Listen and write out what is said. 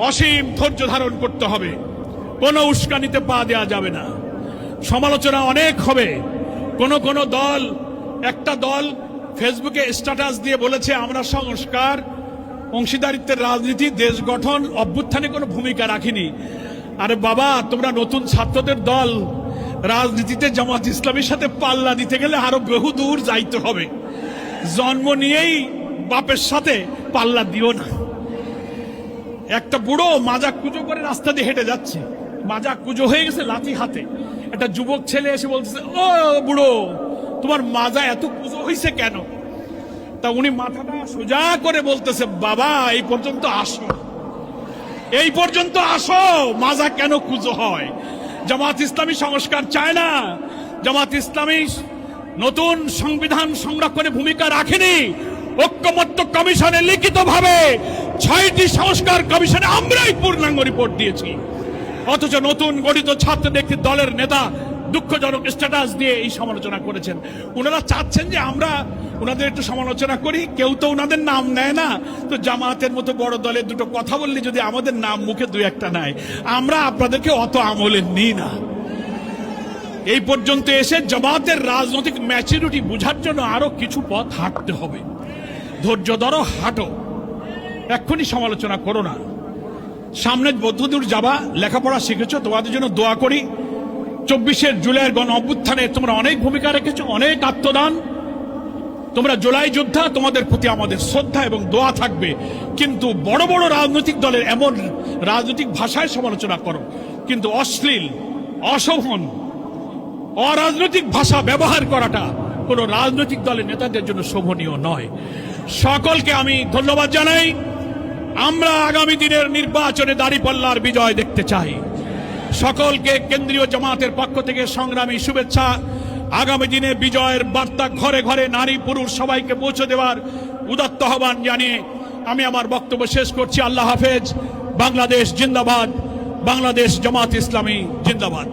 অসীম ধৈর্য ধারণ করতে হবে, কোনো উস্কানিতে পা দেওয়া যাবে না। সমালোচনা অনেক হবে। কোন দল, একটা দল ফেসবুকে স্ট্যাটাস দিয়ে বলেছে আমরা সংস্কার, অংশীদারিত্বের রাজনীতি, দেশ গঠন, অভ্যুত্থানে কোনো ভূমিকা রাখিনি। আরে বাবা, তোমরা নতুন ছাত্রদের দল, রাজনীতিতে জামাত ইসলামীর সাথে পাল্লা দিতে গেলে আরো বহু দূর যাইতে হবে। জন্ম নিয়েই বাপের সাথে পাল্লা দিও না। একটা বুড়ো মাজা কুজো করে রাস্তা দিয়ে হেঁটে যাচ্ছে, মাজা কুজো হয়ে গেছে লাঠি হাতে। একটা যুবক ছেলে এসে বলতেছে, ও বুড়ো, তোমার মাজা এত কুজো হয়েছে কেন? তা উনি মাথাটা সোজা করে বলতেছে, বাবা এই পর্যন্ত আসো, এই পর্যন্ত আসো, মাজা কেন কুজো হয়? জামাত ইসলামী সংস্কার চায় না, জামাত ইসলামী নতুন সংবিধান সংরক্ষণে ভূমিকা রাখেনি। ঐক্যমত্য কমিশনে লিখিতভাবে 6টি সংস্কার কমিশনে আমরাই পূর্ণাঙ্গ রিপোর্ট দিয়েছি। অথচ নতুন গঠিত ছাত্রদের একটি দলের নেতা দুঃখজনক স্ট্যাটাস দিয়ে এই সমালোচনা করেছেন। ওনারা চাচ্ছেন যে আমরা ওনাদের একটু সমালোচনা করি, কেউ তো ওনাদের নাম নেয় না। তো জামাতের মতো বড় দলের দুটো কথা বললে যদি আমাদের নাম মুখে দুই একটা নেয়, আমরা আপনাদেরকে অত আমলে নিই না। এই পর্যন্ত এসে জামাতের রাজনৈতিক ম্যাচুরিটি বোঝার জন্য আরো কিছু পথ হাঁটতে হবে। ধৈর্য ধরো, হাঁটো, এক্ষুনি সমালোচনা করো না। সামনে বদ্ধদূর যাবা, লেখাপড়া শিখেছো, তোমাদের জন্য দোয়া করি। 24শে জুলাইয়ের গণ অভ্যুত্থানে তোমরা অনেক ভূমিকা রেখেছো, অনেক আত্মদান। তোমরা জুলাই যোদ্ধা, তোমাদের প্রতি আমাদের শ্রদ্ধা এবং দোয়া থাকবে। কিন্তু বড় বড় রাজনৈতিক দলের এমন রাজনৈতিক ভাষায় সমালোচনা করো, কিন্তু অশ্লীল, অশোভন, অরাজনৈতিক ভাষা ব্যবহার করাটা কোন রাজনৈতিক দলের নেতাদের জন্য শোভনীয় নয়। সকলকে আমি ধন্যবাদ জানাই। আমরা আগামী দিনের নির্বাচনে দাঁড়িপাল্লার বিজয় দেখতে চাই। সকলকে কেন্দ্রীয় জামাতের পক্ষ থেকে সংগ্রামী শুভেচ্ছা। আগামী দিনে বিজয়ের বার্তা ঘরে ঘরে নারী পুরুষ সবাইকে পৌঁছে দেওয়ার উদাত্ত আহ্বান জানিয়ে আমি আমার বক্তব্য শেষ করছি। আল্লাহ হাফেজ। বাংলাদেশ জিন্দাবাদ, বাংলাদেশ জামাত ইসলামী জিন্দাবাদ।